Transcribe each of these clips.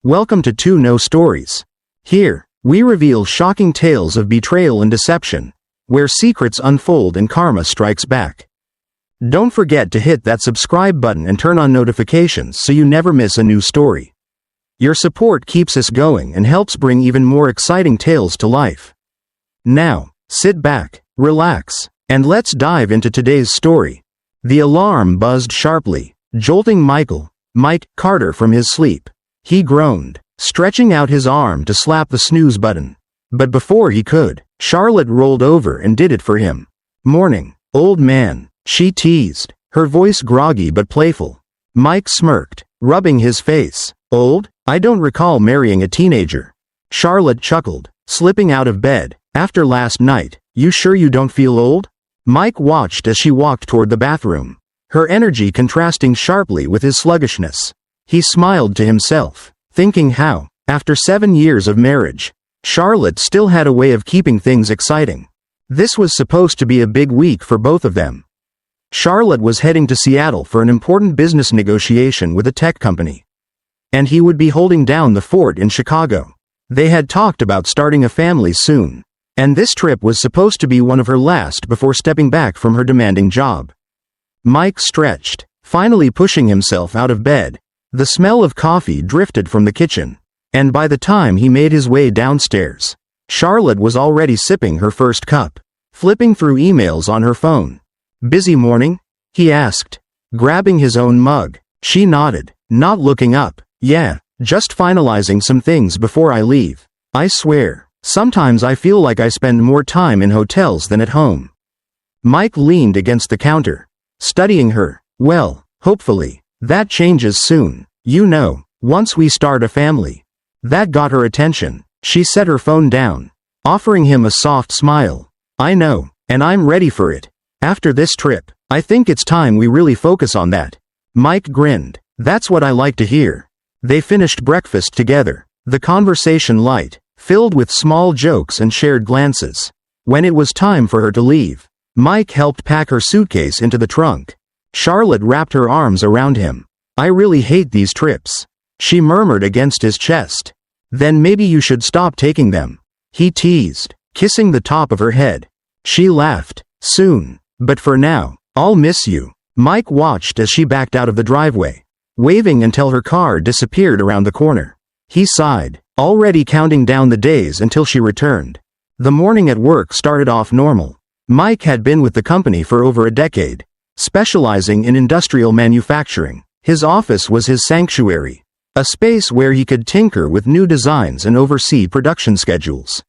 Welcome to Two No Stories. Here, we reveal shocking tales of betrayal and deception, where secrets unfold and karma strikes back. Don't forget to hit that subscribe button and turn on notifications so you never miss a new story. Your support keeps us going and helps bring even more exciting tales to life. Now, sit back, relax, and let's dive into today's story. The alarm buzzed sharply, jolting Mike Carter from his sleep. He groaned, stretching out his arm to slap the snooze button. But before he could, Charlotte rolled over and did it for him. "Morning, old man," she teased, her voice groggy but playful. Mike smirked, rubbing his face. "Old? I don't recall marrying a teenager." Charlotte chuckled, slipping out of bed. "After last night, you sure you don't feel old?" Mike watched as she walked toward the bathroom, her energy contrasting sharply with his sluggishness. He smiled to himself, thinking how, after 7 years of marriage, Charlotte still had a way of keeping things exciting. This was supposed to be a big week for both of them. Charlotte was heading to Seattle for an important business negotiation with a tech company, and he would be holding down the fort in Chicago. They had talked about starting a family soon, and this trip was supposed to be one of her last before stepping back from her demanding job. Mike stretched, finally pushing himself out of bed. The smell of coffee drifted from the kitchen, and by the time he made his way downstairs, Charlotte was already sipping her first cup, flipping through emails on her phone. "Busy morning?" he asked, grabbing his own mug. She nodded, not looking up. "Yeah, just finalizing some things before I leave. I swear, sometimes I feel like I spend more time in hotels than at home." Mike leaned against the counter, studying her. "Well, hopefully that changes soon. You know, once we start a family." That got her attention. She set her phone down, offering him a soft smile. "I know, and I'm ready for it. After this trip, I think it's time we really focus on that." Mike grinned. "That's what I like to hear." They finished breakfast together, the conversation light, filled with small jokes and shared glances. When it was time for her to leave, Mike helped pack her suitcase into the trunk. Charlotte wrapped her arms around him. "I really hate these trips," she murmured against his chest. "Then maybe you should stop taking them," he teased, kissing the top of her head. She laughed. "Soon. But for now, I'll miss you." Mike watched as she backed out of the driveway, waving until her car disappeared around the corner. He sighed, already counting down the days until she returned. The morning at work started off normal. Mike had been with the company for over a decade, specializing in industrial manufacturing. His office was his sanctuary, a space where he could tinker with new designs and oversee production schedules.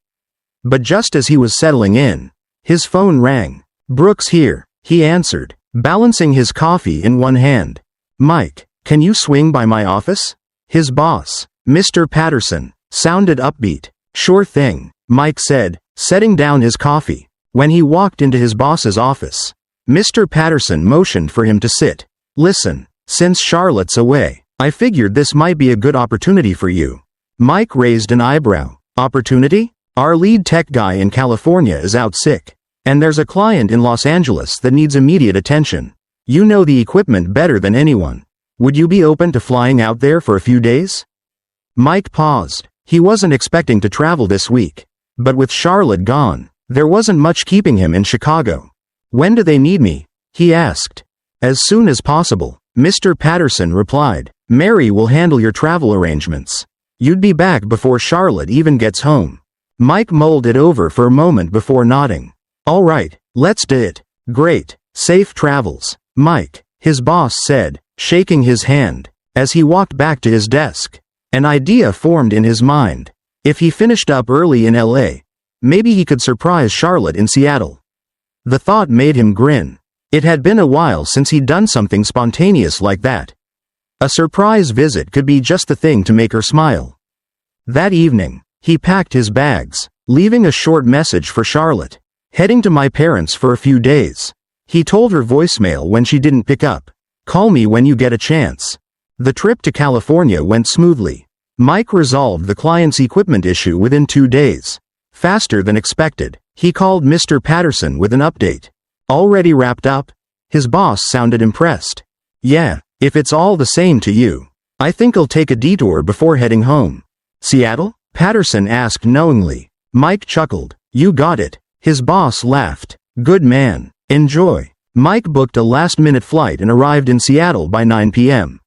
But just as he was settling in, his phone rang. "Brooks here," he answered, balancing his coffee in one hand. "Mike, can you swing by my office?" His boss, Mr. Patterson, sounded upbeat. "Sure thing," Mike said, setting down his coffee. When he walked into his boss's office, Mr. Patterson motioned for him to sit. "Listen, since Charlotte's away, I figured this might be a good opportunity for you." Mike raised an eyebrow. "Opportunity? Our lead tech guy in California is out sick, and there's a client in Los Angeles that needs immediate attention. You know the equipment better than anyone. Would you be open to flying out there for a few days?" Mike paused. He wasn't expecting to travel this week, but with Charlotte gone, there wasn't much keeping him in Chicago. "When do they need me?" he asked. "As soon as possible," Mr. Patterson replied. "Mary will handle your travel arrangements. You'd be back before Charlotte even gets home." Mike mulled it over for a moment before nodding. "All right, let's do it." "Great. Safe travels, Mike," his boss said, shaking his hand. As he walked back to his desk, an idea formed in his mind. If he finished up early in LA, maybe he could surprise Charlotte in Seattle. The thought made him grin. It had been a while since he'd done something spontaneous like that. A surprise visit could be just the thing to make her smile. That evening, he packed his bags, leaving a short message for Charlotte. "Heading to my parents for a few days." He told her voicemail when she didn't pick up. "Call me when you get a chance." The trip to California went smoothly. Mike resolved the client's equipment issue within 2 days. Faster than expected, he called Mr. Patterson with an update. "Already wrapped up?" His boss sounded impressed. "Yeah, if it's all the same to you. I think I'll take a detour before heading home. Seattle? Patterson asked knowingly. Mike chuckled. You got it. His boss laughed. Good man. Enjoy. Mike booked a last-minute flight and arrived in Seattle by 9 p.m.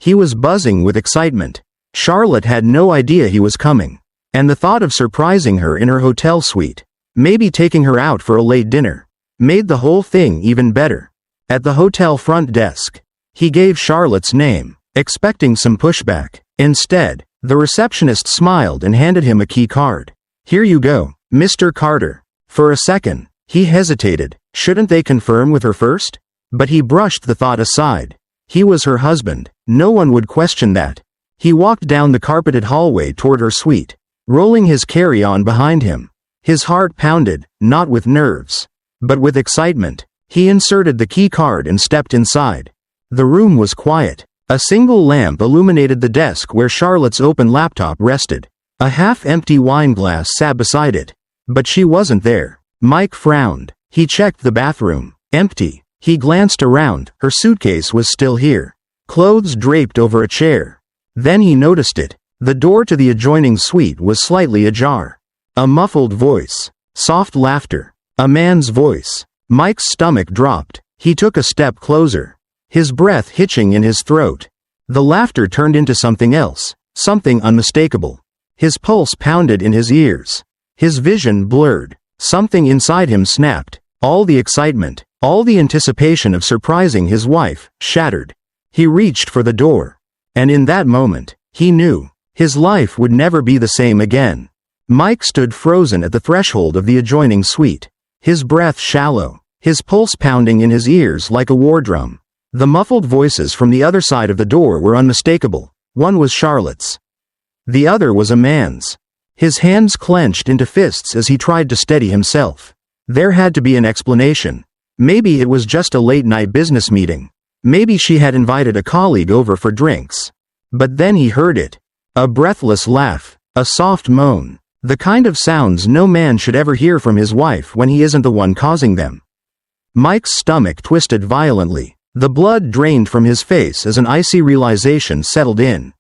He was buzzing with excitement. Charlotte had no idea he was coming, and the thought of surprising her in her hotel suite, maybe taking her out for a late dinner, made the whole thing even better. At the hotel front desk, he gave Charlotte's name, expecting some pushback. Instead, the receptionist smiled and handed him a key card. Here you go, Mr. Carter. For a second, he hesitated. Shouldn't they confirm with her first? But he brushed the thought aside. He was her husband. No one would question that. He walked down the carpeted hallway toward her suite, rolling his carry-on behind him. His heart pounded, not with nerves, but with excitement. He inserted the key card and stepped inside. The room was quiet. A single lamp illuminated the desk where Charlotte's open laptop rested. A half-empty wine glass sat beside it, but she wasn't there. Mike frowned. He checked the bathroom. Empty. He glanced around. Her suitcase was still here, clothes draped over a chair. Then he noticed it. The door to the adjoining suite was slightly ajar. A muffled voice. Soft laughter. A man's voice. Mike's stomach dropped. He took a step closer, his breath hitching in his throat. The laughter turned into something else, something unmistakable. His pulse pounded in his ears. His vision blurred. Something inside him snapped. All the excitement, all the anticipation of surprising his wife, shattered. He reached for the door. And in that moment, he knew his life would never be the same again. Mike stood frozen at the threshold of the adjoining suite, his breath shallow, his pulse pounding in his ears like a war drum. The muffled voices from the other side of the door were unmistakable. One was Charlotte's. The other was a man's. His hands clenched into fists as he tried to steady himself. There had to be an explanation. Maybe it was just a late-night business meeting. Maybe she had invited a colleague over for drinks. But then he heard it. A breathless laugh. A soft moan. The kind of sounds no man should ever hear from his wife when he isn't the one causing them. Mike's stomach twisted violently. The blood drained from his face as an icy realization settled in.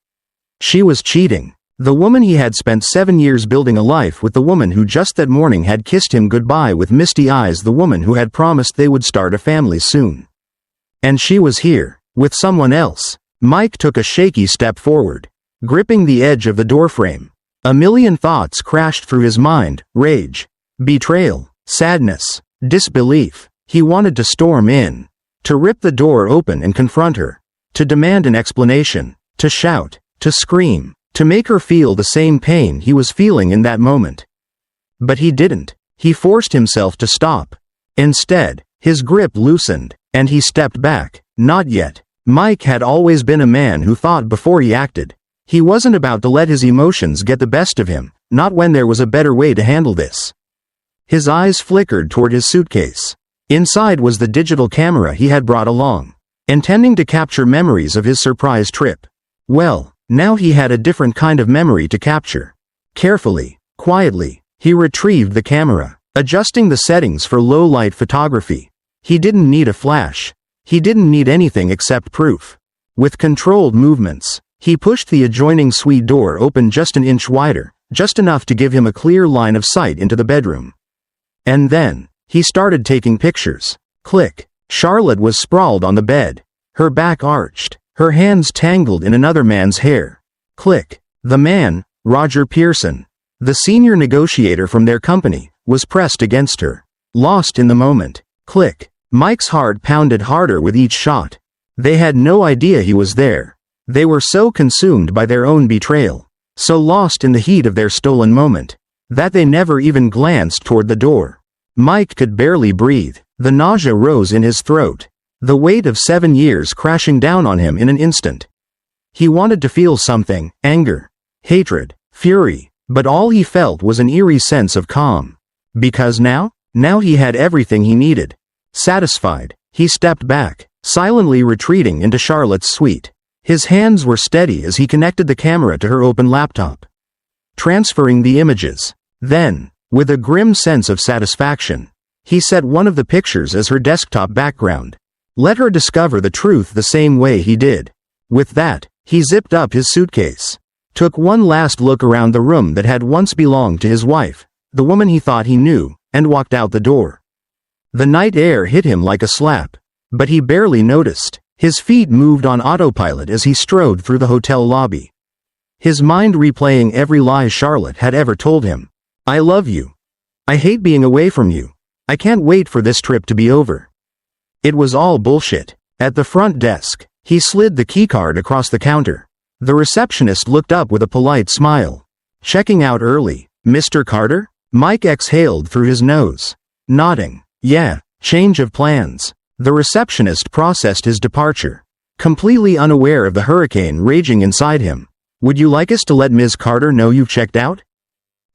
She was cheating. The woman he had spent 7 years building a life with, the woman who just that morning had kissed him goodbye with misty eyes, the woman who had promised they would start a family soon. And she was here, with someone else. Mike took a shaky step forward, gripping the edge of the doorframe. A million thoughts crashed through his mind: rage, betrayal, sadness, disbelief. He wanted to storm in, to rip the door open and confront her, to demand an explanation, to shout, to scream, to make her feel the same pain he was feeling in that moment. But he didn't. He forced himself to stop. Instead, his grip loosened, and he stepped back. Not yet. Mike had always been a man who thought before he acted. He wasn't about to let his emotions get the best of him, not when there was a better way to handle this. His eyes flickered toward his suitcase. Inside was the digital camera he had brought along, intending to capture memories of his surprise trip. Well, now he had a different kind of memory to capture. Carefully, quietly, he retrieved the camera, adjusting the settings for low-light photography. He didn't need a flash. He didn't need anything except proof. With controlled movements, he pushed the adjoining suite door open just an inch wider, just enough to give him a clear line of sight into the bedroom. And then, he started taking pictures. Click. Charlotte was sprawled on the bed, her back arched, her hands tangled in another man's hair. Click. The man, Roger Pearson, the senior negotiator from their company, was pressed against her. Lost in the moment. Click. Mike's heart pounded harder with each shot. They had no idea he was there. They were so consumed by their own betrayal, so lost in the heat of their stolen moment, that they never even glanced toward the door. Mike could barely breathe. The nausea rose in his throat, the weight of 7 years crashing down on him in an instant. He wanted to feel something: anger, hatred, fury, but all he felt was an eerie sense of calm. Because now he had everything he needed. Satisfied, he stepped back, silently retreating into Charlotte's suite. His hands were steady as he connected the camera to her open laptop, transferring the images. Then, with a grim sense of satisfaction, he set one of the pictures as her desktop background. Let her discover the truth the same way he did. With that, He zipped up his suitcase, took one last look around the room that had once belonged to his wife, the woman he thought he knew, and walked out the door. The night air hit him like a slap, but he barely noticed. His feet moved on autopilot as he strode through the hotel lobby, his mind replaying every lie Charlotte had ever told him. I love you. I hate being away from you. I can't wait for this trip to be over. It was all bullshit. At the front desk, he slid the keycard across the counter. The receptionist looked up with a polite smile. Checking out early, Mr. Carter? Mike exhaled through his nose, nodding. Yeah, change of plans. The receptionist processed his departure, completely unaware of the hurricane raging inside him. Would you like us to let Ms. Carter know you've checked out?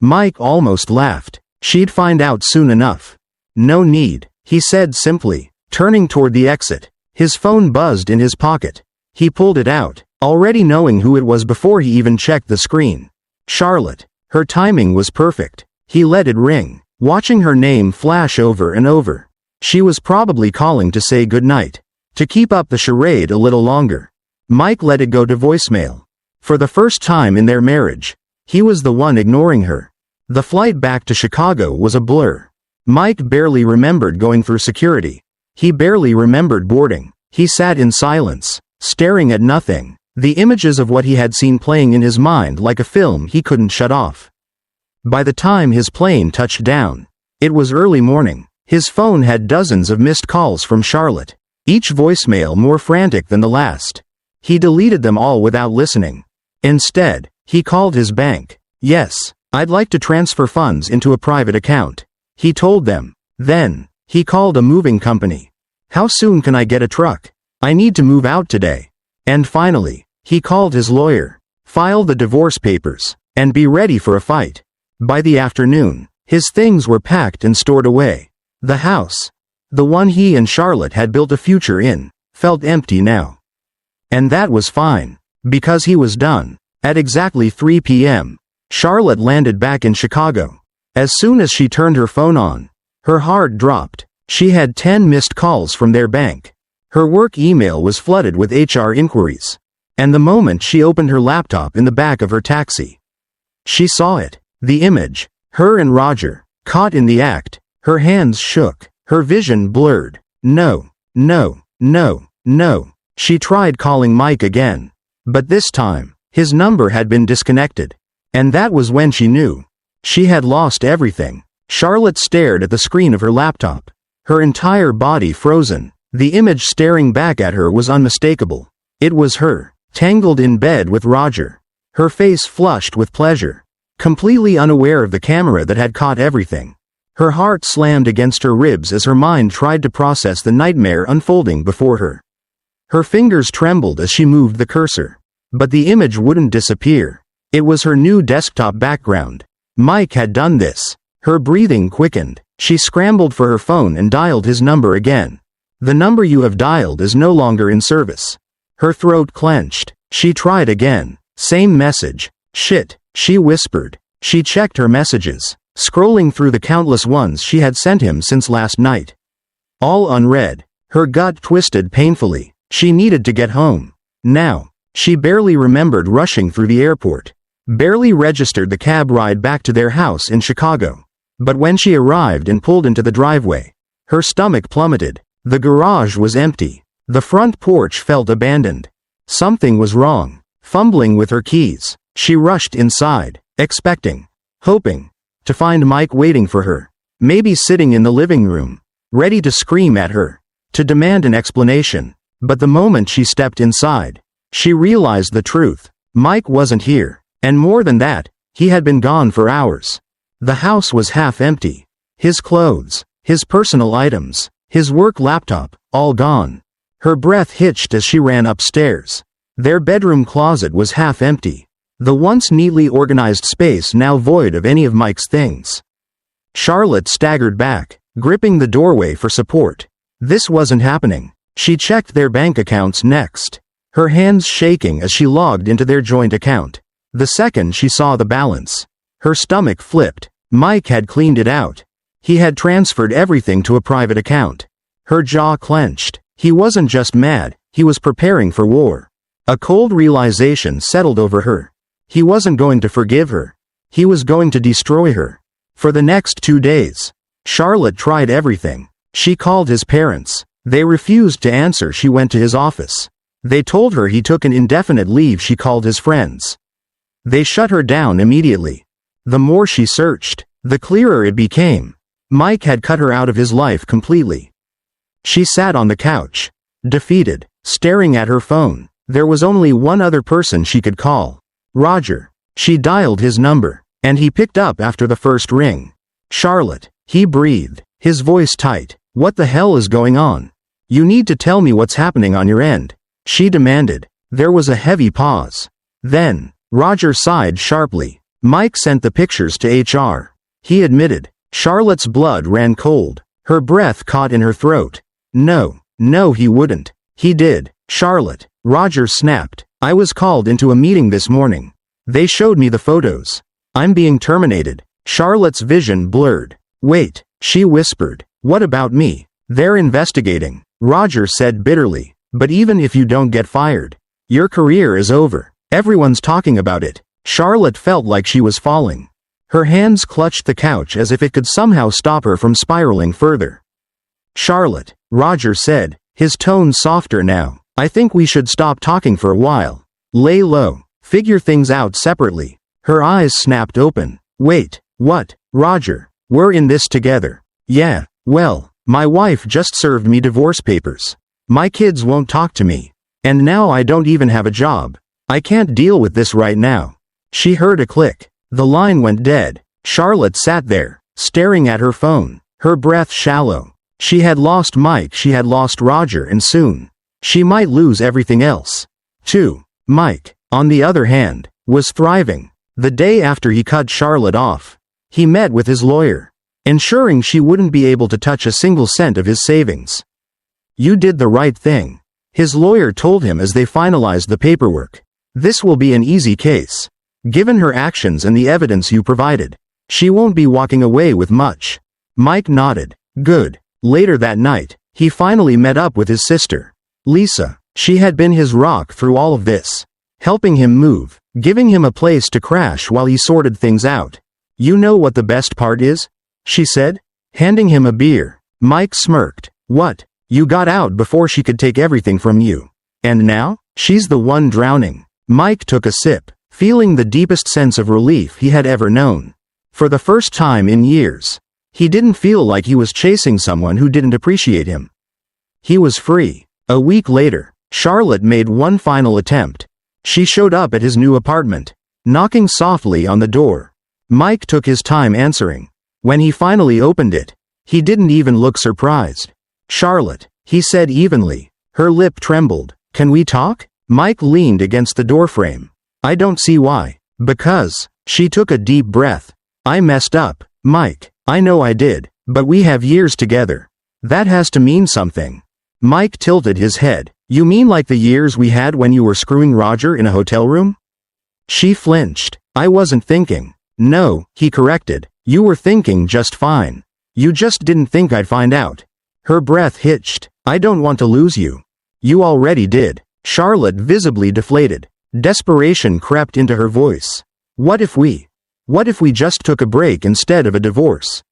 Mike almost laughed. She'd find out soon enough. No need, he said simply, turning toward the exit. His phone buzzed in his pocket. He pulled it out, already knowing who it was before he even checked the screen. Charlotte. Her timing was perfect. He let it ring, watching her name flash over and over. She was probably calling to say goodnight, to keep up the charade a little longer. Mike let it go to voicemail. For the first time in their marriage, he was the one ignoring her. The flight back to Chicago was a blur. Mike barely remembered going through security. He barely remembered boarding. He sat in silence, staring at nothing, the images of what he had seen playing in his mind like a film he couldn't shut off. By the time his plane touched down, it was early morning. His phone had dozens of missed calls from Charlotte, each voicemail more frantic than the last. He deleted them all without listening. Instead, he called his bank. Yes, I'd like to transfer funds into a private account, he told them. Then, he called a moving company. How soon can I get a truck? I need to move out today. And finally, he called his lawyer, file the divorce papers, and be ready for a fight. By the afternoon, his things were packed and stored away. The house, the one he and Charlotte had built a future in, felt empty now. And that was fine, because he was done. At exactly 3 p.m., Charlotte landed back in Chicago. As soon as she turned her phone on, her heart dropped. She had 10 missed calls from their bank. Her work email was flooded with HR inquiries. And the moment she opened her laptop in the back of her taxi, she saw it. The image, her and Roger, caught in the act. Her hands shook, her vision blurred. No, no, no, no. She tried calling Mike again. But this time, his number had been disconnected. And that was when she knew. She had lost everything. Charlotte stared at the screen of her laptop, her entire body frozen. The image staring back at her was unmistakable. It was her, tangled in bed with Roger, her face flushed with pleasure, completely unaware of the camera that had caught everything. Her heart slammed against her ribs as her mind tried to process the nightmare unfolding before her. Her fingers trembled as she moved the cursor. But the image wouldn't disappear. It was her new desktop background. Mike had done this. Her breathing quickened. She scrambled for her phone and dialed his number again. The number you have dialed is no longer in service. Her throat clenched. She tried again. Same message. Shit, she whispered. She checked her messages, scrolling through the countless ones she had sent him since last night. All unread. Her gut twisted painfully. She needed to get home. Now. She barely remembered rushing through the airport. Barely registered the cab ride back to their house in Chicago. But when she arrived and pulled into the driveway, her stomach plummeted. The garage was empty. The front porch felt abandoned. Something was wrong. Fumbling with her keys, she rushed inside, expecting, hoping, to find Mike waiting for her. Maybe sitting in the living room, ready to scream at her, to demand an explanation. But the moment she stepped inside, she realized the truth. Mike wasn't here. And more than that, he had been gone for hours. The house was half empty. His clothes, his personal items, his work laptop, all gone. Her breath hitched as she ran upstairs. Their bedroom closet was half empty. The once neatly organized space now void of any of Mike's things. Charlotte staggered back, gripping the doorway for support. This wasn't happening. She checked their bank accounts next, her hands shaking as she logged into their joint account. The second she saw the balance, her stomach flipped. Mike had cleaned it out. He had transferred everything to a private account. Her jaw clenched. He wasn't just mad, he was preparing for war. A cold realization settled over her. He wasn't going to forgive her. He was going to destroy her. For the next 2 days, Charlotte tried everything. She called his parents. They refused to answer. She went to his office. They told her he took an indefinite leave. She called his friends. They shut her down immediately. The more she searched, the clearer it became. Mike had cut her out of his life completely. She sat on the couch, defeated, staring at her phone. There was only one other person she could call. Roger. She dialed his number, and he picked up after the first ring. Charlotte. He breathed, his voice tight. What the hell is going on? You need to tell me what's happening on your end, she demanded. There was a heavy pause. Then, Roger sighed sharply. Mike sent the pictures to HR. He admitted. Charlotte's blood ran cold. Her breath caught in her throat. No, he wouldn't. He did. Charlotte. Roger snapped. I was called into a meeting this morning. They showed me the photos. I'm being terminated. Charlotte's vision blurred. Wait, she whispered. What about me? They're investigating, Roger said bitterly. But even if you don't get fired, your career is over. Everyone's talking about it. Charlotte felt like she was falling. Her hands clutched the couch as if it could somehow stop her from spiraling further. Charlotte, Roger said, his tone softer now. I think we should stop talking for a while. Lay low. Figure things out separately. Her eyes snapped open. Wait, what? Roger, we're in this together. Yeah, well, my wife just served me divorce papers. My kids won't talk to me. And now I don't even have a job. I can't deal with this right now. She heard a click. The line went dead. Charlotte sat there, staring at her phone, her breath shallow. She had lost Mike, she had lost Roger, and soon, she might lose everything else, too. Mike, on the other hand, was thriving. The day after he cut Charlotte off, he met with his lawyer, ensuring she wouldn't be able to touch a single cent of his savings. You did the right thing, his lawyer told him as they finalized the paperwork. This will be an easy case. Given her actions and the evidence you provided, she won't be walking away with much. Mike nodded. Good. Later that night, he finally met up with his sister, Lisa. She had been his rock through all of this, helping him move, giving him a place to crash while he sorted things out. You know what the best part is? She said, handing him a beer. Mike smirked. What? You got out before she could take everything from you. And now? She's the one drowning. Mike took a sip, feeling the deepest sense of relief he had ever known. For the first time in years, he didn't feel like he was chasing someone who didn't appreciate him. He was free. A week later, Charlotte made one final attempt. She showed up at his new apartment, knocking softly on the door. Mike took his time answering. When he finally opened it, he didn't even look surprised. Charlotte, he said evenly. Her lip trembled. Can we talk? Mike leaned against the doorframe. I don't see why. Because, she took a deep breath. I messed up, Mike. I know I did, but we have years together. That has to mean something. Mike tilted his head. You mean like the years we had when you were screwing Roger in a hotel room? She flinched. I wasn't thinking. No, he corrected. You were thinking just fine. You just didn't think I'd find out. Her breath hitched. I don't want to lose you. You already did. Charlotte visibly deflated. Desperation crept into her voice. What if we just took a break instead of a divorce?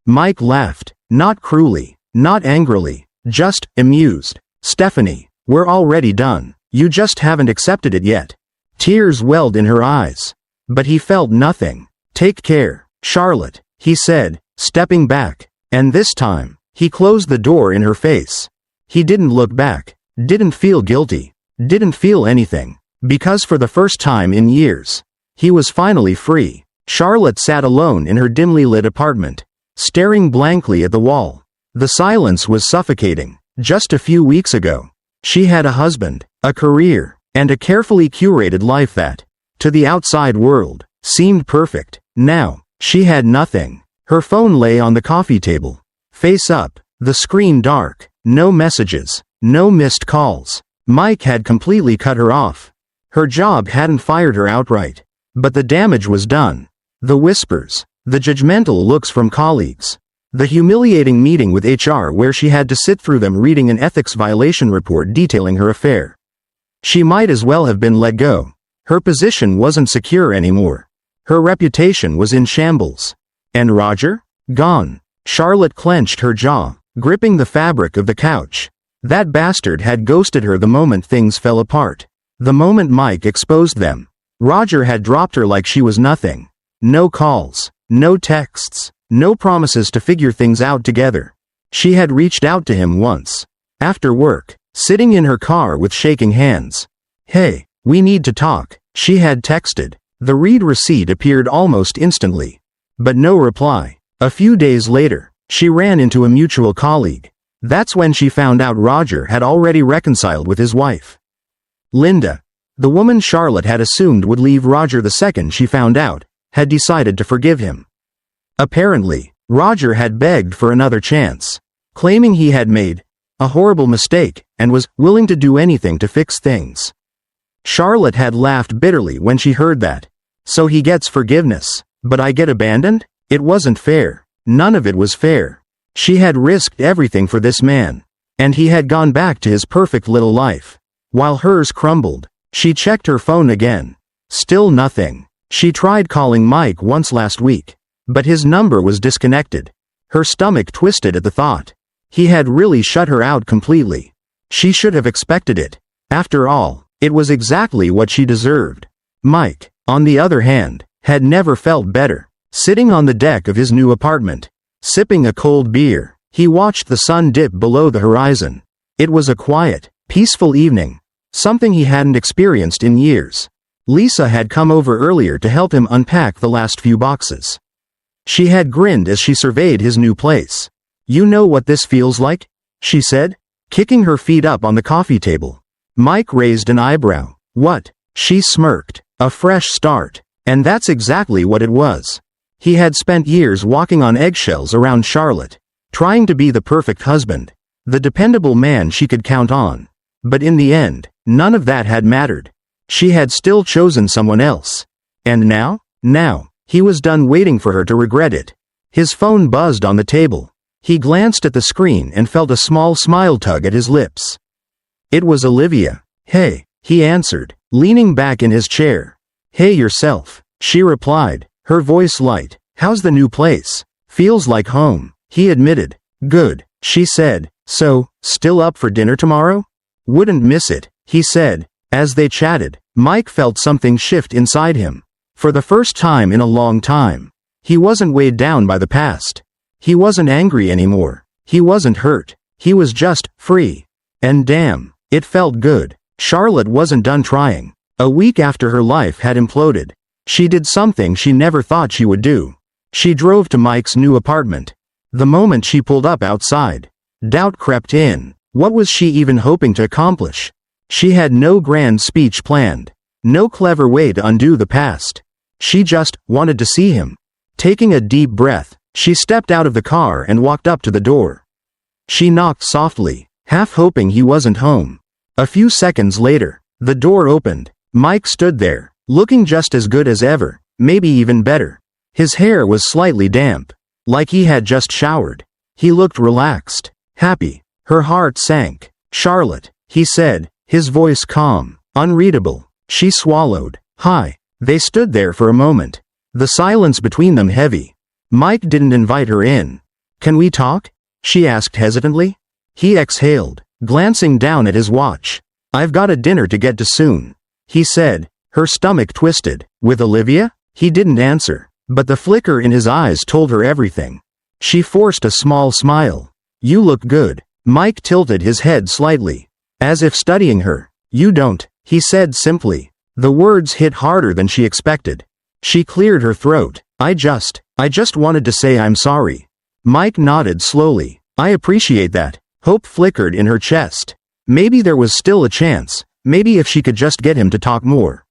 Mike laughed. Not cruelly, not angrily, just amused. Stephanie, we're already done. You just haven't accepted it yet. Tears welled in her eyes. But he felt nothing. Take care, Charlotte, he said, stepping back. And this time, he closed the door in her face. He didn't look back, didn't feel guilty, didn't feel anything. Because for the first time in years, he was finally free. Charlotte sat alone in her dimly lit apartment, staring blankly at the wall. The silence was suffocating. Just a few weeks ago, she had a husband, a career, and a carefully curated life that, to the outside world, seemed perfect. Now, she had nothing. Her phone lay on the coffee table, face up, the screen dark, no messages, no missed calls. Mike had completely cut her off. Her job hadn't fired her outright, but the damage was done. The whispers, the judgmental looks from colleagues, the humiliating meeting with HR where she had to sit through them reading an ethics violation report detailing her affair. She might as well have been let go. Her position wasn't secure anymore. Her reputation was in shambles. And Roger? Gone. Charlotte clenched her jaw, gripping the fabric of the couch. That bastard had ghosted her the moment things fell apart. The moment Mike exposed them. Roger had dropped her like she was nothing. No calls, no texts, no promises to figure things out together. She had reached out to him once. After work, sitting in her car with shaking hands. "Hey, we need to talk," she had texted. The read receipt appeared almost instantly. But no reply. A few days later, she ran into a mutual colleague. That's when she found out Roger had already reconciled with his wife. Linda, the woman Charlotte had assumed would leave Roger the second she found out, had decided to forgive him. Apparently, Roger had begged for another chance, claiming he had made a horrible mistake and was willing to do anything to fix things. Charlotte had laughed bitterly when she heard that. So he gets forgiveness, but I get abandoned? It wasn't fair. None of it was fair. She had risked everything for this man, and he had gone back to his perfect little life. While hers crumbled, she checked her phone again. Still nothing. She tried calling Mike once last week, but his number was disconnected. Her stomach twisted at the thought. He had really shut her out completely. She should have expected it. After all, it was exactly what she deserved. Mike, on the other hand, had never felt better. Sitting on the deck of his new apartment, sipping a cold beer, he watched the sun dip below the horizon. It was a quiet, peaceful evening, something he hadn't experienced in years. Lisa had come over earlier to help him unpack the last few boxes. She had grinned as she surveyed his new place. "You know what this feels like?" she said, kicking her feet up on the coffee table. Mike raised an eyebrow. "What?" She smirked. "A fresh start." And that's exactly what it was. He had spent years walking on eggshells around Charlotte, trying to be the perfect husband, the dependable man she could count on. But in the end, none of that had mattered. She had still chosen someone else. And now, he was done waiting for her to regret it. His phone buzzed on the table. He glanced at the screen and felt a small smile tug at his lips. It was Olivia. "Hey," he answered, leaning back in his chair. "Hey yourself," she replied, her voice light. "How's the new place?" "Feels like home," he admitted. "Good," she said. "So, still up for dinner tomorrow?" "Wouldn't miss it," he said. As they chatted, Mike felt something shift inside him. For the first time in a long time, he wasn't weighed down by the past. He wasn't angry anymore. He wasn't hurt. He was just free. And damn, it felt good. Charlotte wasn't done trying. A week after her life had imploded, she did something she never thought she would do. She drove to Mike's new apartment. The moment she pulled up outside, doubt crept in. What was she even hoping to accomplish? She had no grand speech planned, no clever way to undo the past. She just wanted to see him. Taking a deep breath, she stepped out of the car and walked up to the door. She knocked softly, half hoping he wasn't home. A few seconds later, the door opened. Mike stood there, looking just as good as ever, maybe even better. His hair was slightly damp, like he had just showered. He looked relaxed, happy. Her heart sank. "Charlotte," he said, his voice calm, unreadable. She swallowed. "Hi." They stood there for a moment, the silence between them heavy. Mike didn't invite her in. "Can we talk?" she asked hesitantly. He exhaled, glancing down at his watch. "I've got a dinner to get to soon," he said. Her stomach twisted. "With Olivia?" He didn't answer, but the flicker in his eyes told her everything. She forced a small smile. "You look good." Mike tilted his head slightly, as if studying her. "You don't," he said simply. The words hit harder than she expected. She cleared her throat. I just wanted to say I'm sorry." Mike nodded slowly. "I appreciate that." Hope flickered in her chest. Maybe there was still a chance, maybe if she could just get him to talk more.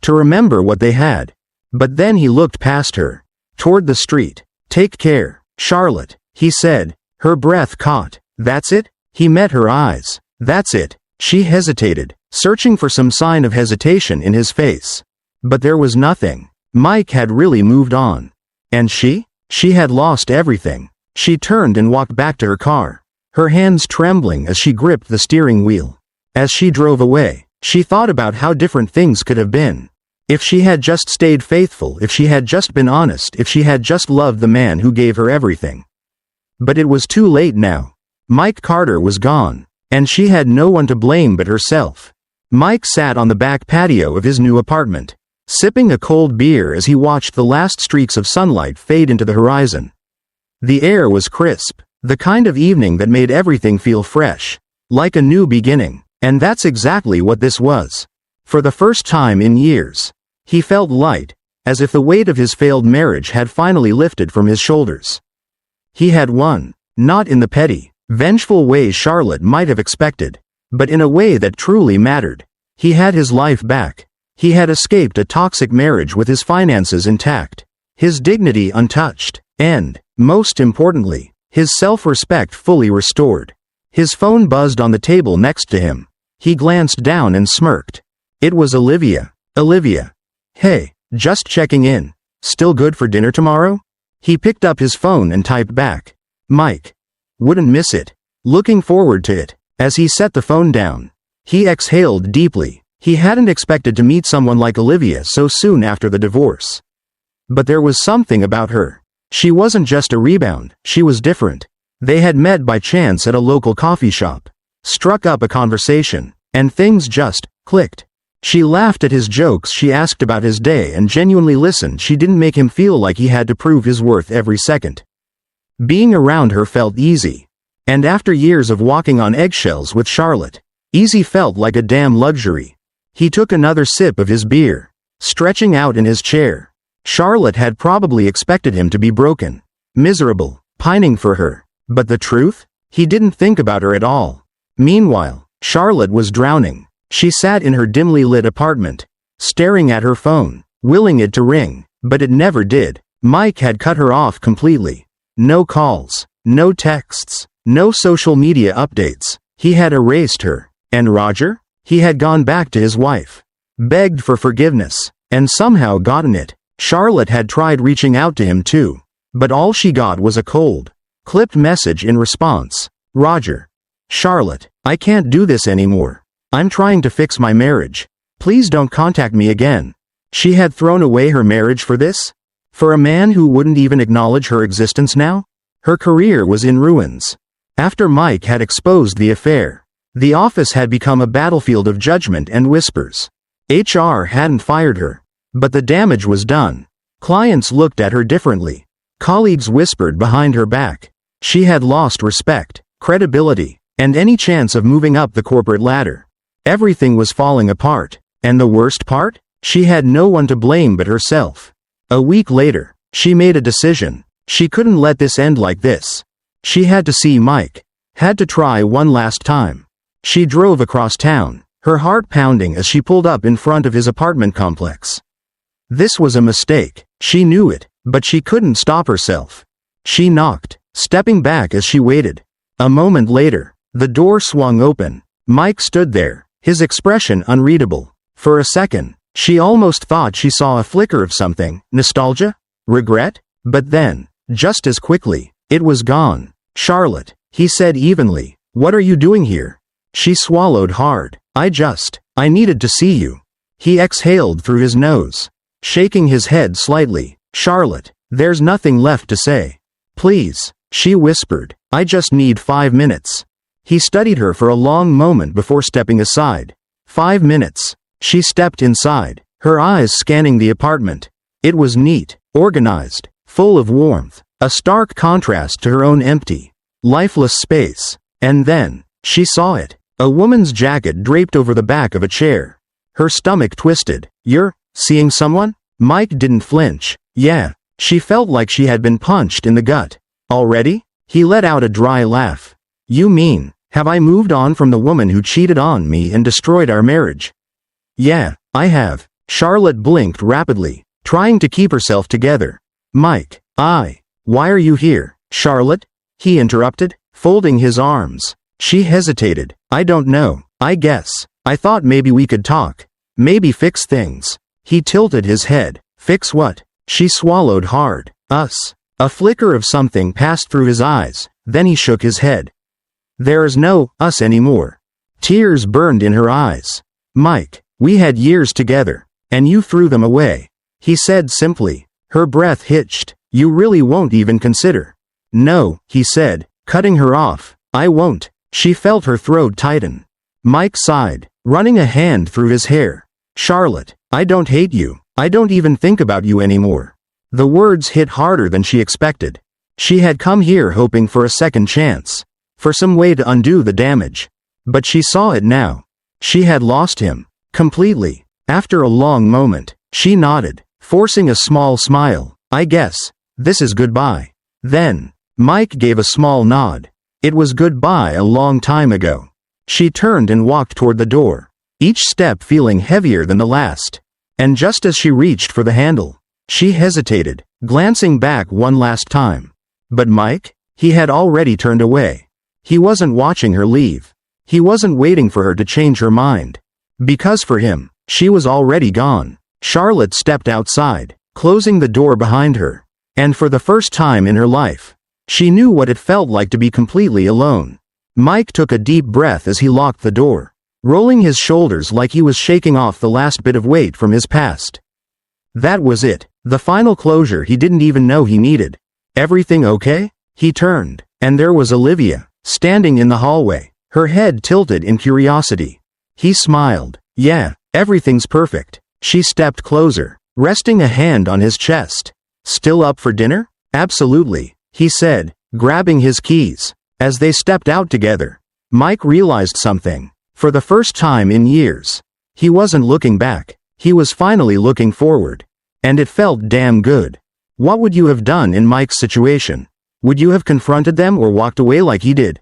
To remember what they had. But then he looked past her, toward the street. "Take care, Charlotte," he said. Her breath caught. "That's it?" He met her eyes. "That's it." She hesitated, searching for some sign of hesitation in his face. But there was nothing. Mike had really moved on. And she? She had lost everything. She turned and walked back to her car, her hands trembling as she gripped the steering wheel. As she drove away, She thought about how different things could have been. If she had just stayed faithful, if she had just been honest, if she had just loved the man who gave her everything. But it was too late now. Mike Carter was gone, and she had no one to blame but herself. Mike sat on the back patio of his new apartment, sipping a cold beer as he watched the last streaks of sunlight fade into the horizon. The air was crisp, the kind of evening that made everything feel fresh, like a new beginning, and that's exactly what this was. For the first time in years, he felt light, as if the weight of his failed marriage had finally lifted from his shoulders. He had won, not in the petty, vengeful way Charlotte might have expected, but in a way that truly mattered. He had his life back. He had escaped a toxic marriage with his finances intact, his dignity untouched, and, most importantly, his self-respect fully restored. His phone buzzed on the table next to him. He glanced down and smirked. It was Olivia. Olivia. Hey, just checking in. Still good for dinner tomorrow? He picked up his phone and typed back. Mike. Wouldn't miss it. Looking forward to it. As he set the phone down, he exhaled deeply. He hadn't expected to meet someone like Olivia so soon after the divorce. But there was something about her. She wasn't just a rebound, she was different. They had met by chance at a local coffee shop, struck up a conversation, and things just clicked. She laughed at his jokes, she asked about his day and genuinely listened. She didn't make him feel like he had to prove his worth every second. Being around her felt easy. And after years of walking on eggshells with Charlotte, easy felt like a damn luxury. He took another sip of his beer, stretching out in his chair. Charlotte had probably expected him to be broken, miserable, pining for her. But the truth? He didn't think about her at all. Meanwhile, Charlotte was drowning. She sat in her dimly lit apartment, staring at her phone, willing it to ring, but it never did. Mike had cut her off completely. No calls, no texts, no social media updates. He had erased her. And Roger? He had gone back to his wife, begged for forgiveness, and somehow gotten it. Charlotte had tried reaching out to him too, but all she got was a cold, clipped message in response. Roger. Charlotte, I can't do this anymore. I'm trying to fix my marriage. Please don't contact me again. She had thrown away her marriage for this? For a man who wouldn't even acknowledge her existence now? Her career was in ruins. After Mike had exposed the affair, the office had become a battlefield of judgment and whispers. HR hadn't fired her, but the damage was done. Clients looked at her differently. Colleagues whispered behind her back. She had lost respect, credibility, and any chance of moving up the corporate ladder. Everything was falling apart. And the worst part? She had no one to blame but herself. A week later, she made a decision. She couldn't let this end like this. She had to see Mike. Had to try one last time. She drove across town, her heart pounding as she pulled up in front of his apartment complex. This was a mistake. She knew it, but she couldn't stop herself. She knocked, stepping back as she waited. A moment later, the door swung open. Mike stood there, his expression unreadable. For a second, she almost thought she saw a flicker of something. Nostalgia? Regret? But then, just as quickly, it was gone. Charlotte, he said evenly, what are you doing here? She swallowed hard. I needed to see you. He exhaled through his nose, shaking his head slightly. Charlotte, there's nothing left to say. Please, she whispered, I just need 5 minutes. He studied her for a long moment before stepping aside. 5 minutes. She stepped inside, her eyes scanning the apartment. It was neat, organized, full of warmth, a stark contrast to her own empty, lifeless space. And then, she saw it. A woman's jacket draped over the back of a chair. Her stomach twisted. You're seeing someone? Mike didn't flinch. Yeah. She felt like she had been punched in the gut. Already? He let out a dry laugh. You mean, have I moved on from the woman who cheated on me and destroyed our marriage? Yeah, I have. Charlotte blinked rapidly, trying to keep herself together. Mike, why are you here, Charlotte? He interrupted, folding his arms. She hesitated. I don't know. I guess. I thought maybe we could talk. Maybe fix things. He tilted his head. Fix what? She swallowed hard. Us. A flicker of something passed through his eyes, then he shook his head. There is no us anymore. Tears burned in her eyes. Mike, we had years together, and you threw them away, he said simply. Her breath hitched. You really won't even consider? No, he said, cutting her off. I won't. She felt her throat tighten. Mike sighed, running a hand through his hair. Charlotte, I don't hate you. I don't even think about you anymore. The words hit harder than she expected. She had come here hoping for a second chance, for some way to undo the damage. But she saw it now. She had lost him. Completely. After a long moment, she nodded, forcing a small smile. I guess. This is goodbye. Then, Mike gave a small nod. It was goodbye a long time ago. She turned and walked toward the door, each step feeling heavier than the last. And just as she reached for the handle, she hesitated, glancing back one last time. But Mike? He had already turned away. He wasn't watching her leave. He wasn't waiting for her to change her mind. Because for him, she was already gone. Charlotte stepped outside, closing the door behind her. And for the first time in her life, she knew what it felt like to be completely alone. Mike took a deep breath as he locked the door, rolling his shoulders like he was shaking off the last bit of weight from his past. That was it, the final closure he didn't even know he needed. Everything okay? He turned, and there was Olivia, standing in the hallway, her head tilted in curiosity. He smiled. Yeah, everything's perfect. She stepped closer, resting a hand on his chest. Still up for dinner? Absolutely, he said, grabbing his keys. As they stepped out together, Mike realized something. For the first time in years, he wasn't looking back. He was finally looking forward. And it felt damn good. What would you have done in Mike's situation? Would you have confronted them or walked away like he did?